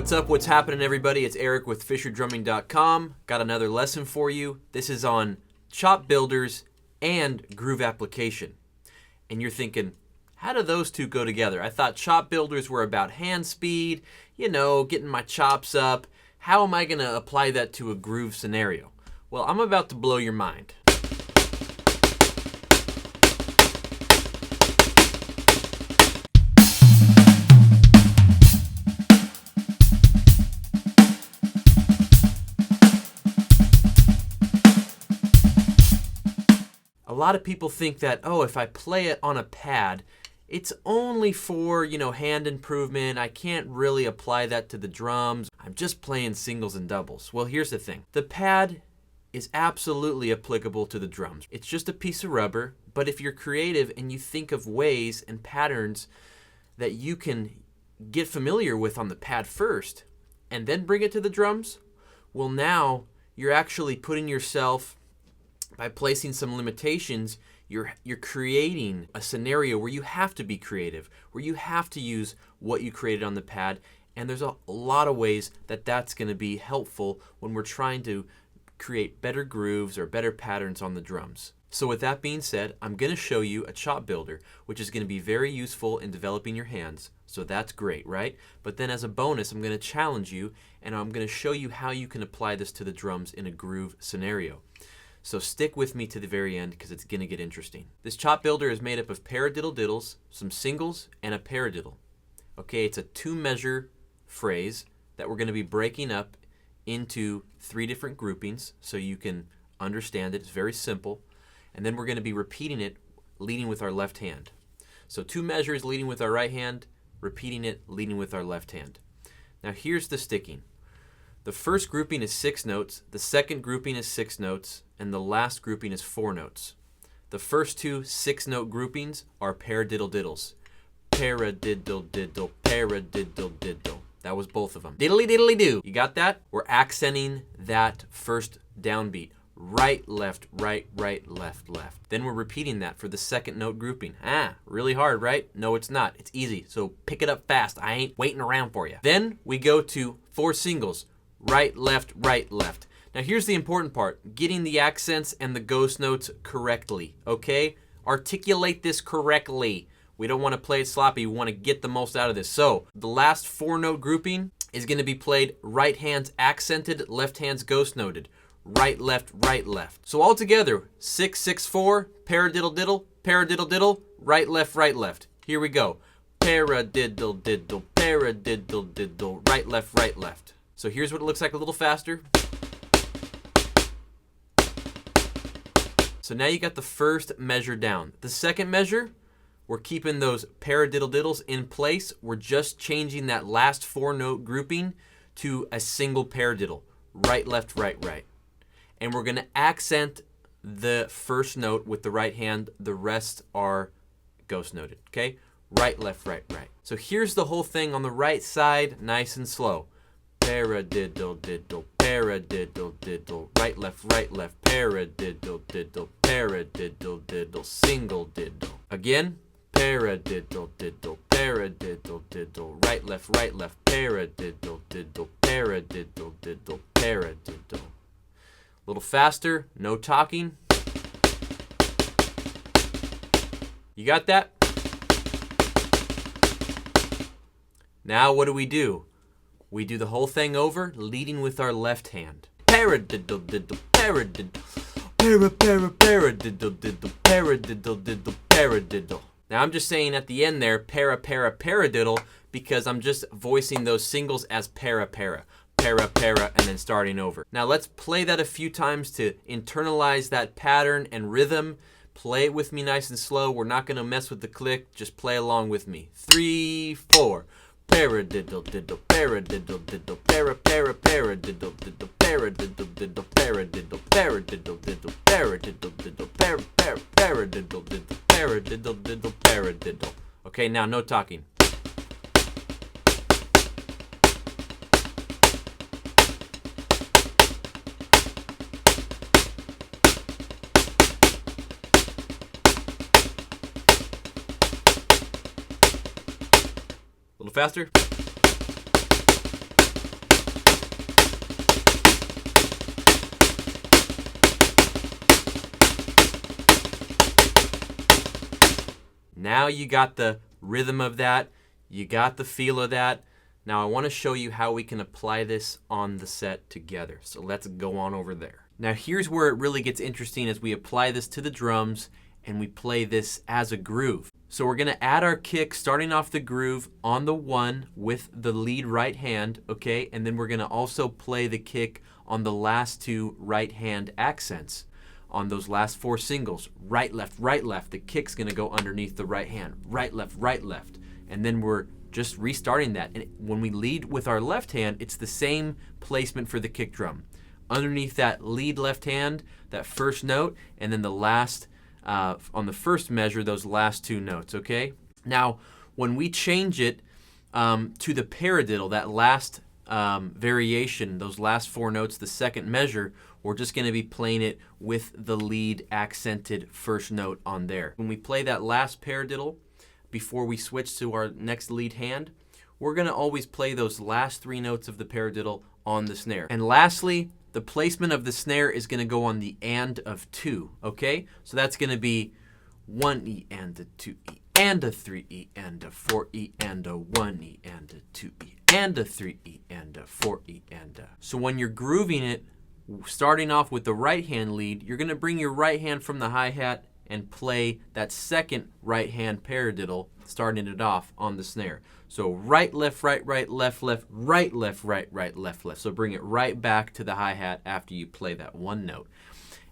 What's up? What's happening, everybody? It's Eric with FisherDrumming.com. Got another lesson for you. This is on chop builders and groove application. And you're thinking, how do those two go together? I thought chop builders were about hand speed, getting my chops up. How am I going to apply that to a groove scenario? Well, I'm about to blow your mind. A lot of people think that, if I play it on a pad, it's only for, hand improvement. I can't really apply that to the drums. I'm just playing singles and doubles. Well, here's the thing. The pad is absolutely applicable to the drums. It's just a piece of rubber, but if you're creative and you think of ways and patterns that you can get familiar with on the pad first and then bring it to the drums, well, now you're actually putting yourself, by placing some limitations, you're creating a scenario where you have to be creative, where you have to use what you created on the pad, and there's a lot of ways that that's going to be helpful when we're trying to create better grooves or better patterns on the drums. So with that being said, I'm going to show you a chop builder, which is going to be very useful in developing your hands. So that's great, right? But then as a bonus, I'm going to challenge you, and I'm going to show you how you can apply this to the drums in a groove scenario. So stick with me to the very end because it's going to get interesting. This chop builder is made up of paradiddle diddles, some singles, and a paradiddle. Okay, it's a 2-measure phrase that we're going to be breaking up into 3 different groupings so you can understand it. It's very simple. And then we're going to be repeating it leading with our left hand. So 2 measures leading with our right hand, repeating it leading with our left hand. Now here's the sticking. The first grouping is 6 notes, the second grouping is 6 notes, and the last grouping is 4 notes. The first 2 6-note groupings are paradiddle diddles. Paradiddle diddle, paradiddle diddle. That was both of them. Diddly diddly do. You got that? We're accenting that first downbeat. Right, left, right, left, left. Then we're repeating that for the second note grouping. Really hard, right? No, it's not. It's easy. So pick it up fast. I ain't waiting around for you. Then we go to 4 singles. Right, left, right, left. Now here's the important part, getting the accents and the ghost notes correctly, okay? Articulate this correctly. We don't want to play it sloppy, we want to get the most out of this. So the last 4-note grouping is going to be played right hands accented, left hands ghost noted. Right, left, right, left. So all together, 6, 6, 4, paradiddle diddle, paradiddle diddle, right, left, right, left. Here we go. Paradiddle diddle, paradiddle diddle, right, left, left. So here's what it looks like a little faster. So now you got the first measure down. The second measure, we're keeping those paradiddle diddles in place. We're just changing that last 4-note grouping to a single paradiddle. Right, left, right, right. And we're going to accent the first note with the right hand. The rest are ghost noted, okay? Right, left, right, right. So here's the whole thing on the right side, nice and slow. Paradiddle diddle, paradiddle diddle, right, left, paradiddle diddle, paradiddle diddle, single diddle. Again, paradiddle diddle, paradiddle diddle, right, left, paradiddle diddle, paradiddle diddle, paradiddle. A little faster, no talking. You got that? Now what do? We do the whole thing over, leading with our left hand. Paradiddle diddle, paradiddle, paradiddle diddle, paradiddle diddle, paradiddle. Now I'm just saying at the end there, paradiddle, because I'm just voicing those singles as para, and then starting over. Now let's play that a few times to internalize that pattern and rhythm. Play it with me nice and slow. We're not going to mess with the click. Just play along with me. 3, 4. Paradiddle diddle, paradiddle diddle, paradiddle diddle, paradiddle diddle, paradiddle, paradiddle diddle, paradiddle diddle, paradiddle diddle, paradiddle diddle, paradiddle. Okay, now no talking. A little faster. Now you got the rhythm of that. You got the feel of that. Now I want to show you how we can apply this on the set together. So let's go on over there. Now here's where it really gets interesting as we apply this to the drums and we play this as a groove. So we're going to add our kick starting off the groove on the 1 with the lead right hand, okay? And then we're going to also play the kick on the last 2 right hand accents. On those last 4 singles, right, left, the kick's going to go underneath the right hand, right, left. And then we're just restarting that. And when we lead with our left hand, it's the same placement for the kick drum. Underneath that lead left hand, that first note, and then the last, on the first measure, those last 2 notes, okay? Now, when we change it to the paradiddle, that last variation, those last 4 notes, the second measure, we're just going to be playing it with the lead accented first note on there. When we play that last paradiddle, before we switch to our next lead hand, we're going to always play those last 3 notes of the paradiddle on the snare. And lastly, the placement of the snare is going to go on the and of 2, okay? So that's going to be 1E and a 2E and a 3E and a 4E and a 1E and a 2E and a 3E and a 4E and a. So when you're grooving it, starting off with the right hand lead, you're going to bring your right hand from the hi-hat and play that second right hand paradiddle, starting it off on the snare. So right, left, right, left, right, left, right, left. So bring it right back to the hi-hat after you play that 1 note.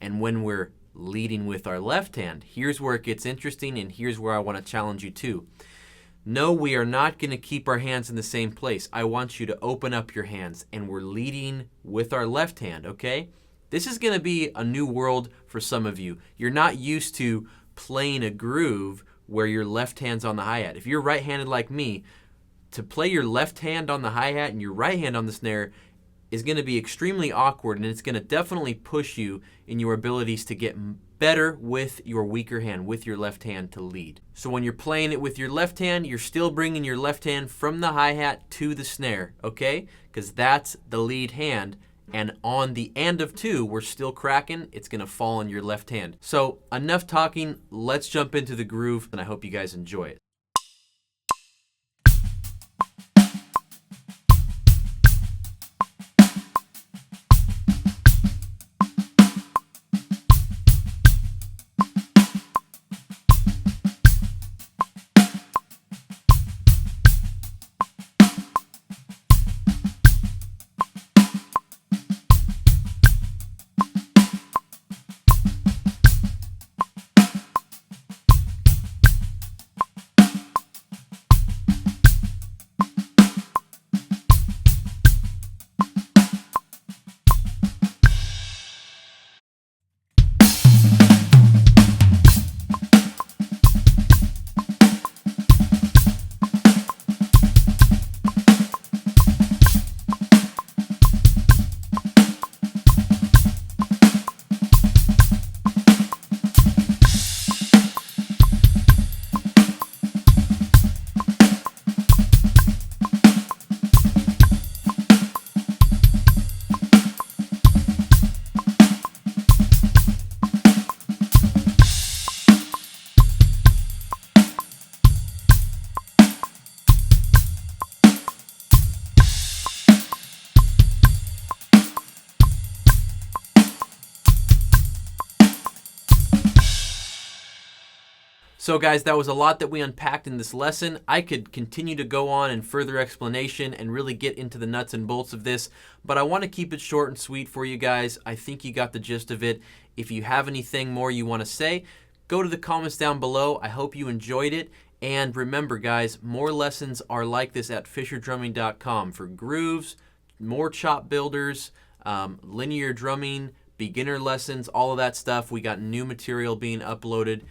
And when we're leading with our left hand, here's where it gets interesting, and here's where I want to challenge you too. No, we are not going to keep our hands in the same place. I want you to open up your hands, and we're leading with our left hand, okay? This is going to be a new world for some of you. You're not used to playing a groove where your left hand's on the hi-hat. If you're right-handed like me, to play your left hand on the hi-hat and your right hand on the snare is going to be extremely awkward, and it's going to definitely push you in your abilities to get better with your weaker hand, with your left hand to lead. So when you're playing it with your left hand, you're still bringing your left hand from the hi-hat to the snare, okay? Because that's the lead hand. And on the and of 2, we're still cracking. It's going to fall on your left hand. So enough talking. Let's jump into the groove, and I hope you guys enjoy it. So guys, that was a lot that we unpacked in this lesson. I could continue to go on in further explanation and really get into the nuts and bolts of this, but I want to keep it short and sweet for you guys. I think you got the gist of it. If you have anything more you want to say, go to the comments down below. I hope you enjoyed it. And remember guys, more lessons are like this at fisherdrumming.com for grooves, more chop builders, linear drumming, beginner lessons, all of that stuff. We got new material being uploaded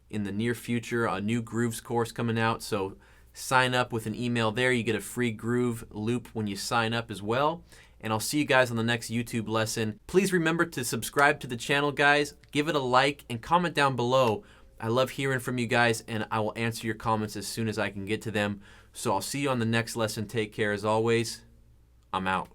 in the near future, a new grooves course coming out. So sign up with an email there. You get a free groove loop when you sign up as well. And I'll see you guys on the next YouTube lesson. Please remember to subscribe to the channel, guys. Give it a like and comment down below. I love hearing from you guys, and I will answer your comments as soon as I can get to them. So I'll see you on the next lesson. Take care as always. I'm out.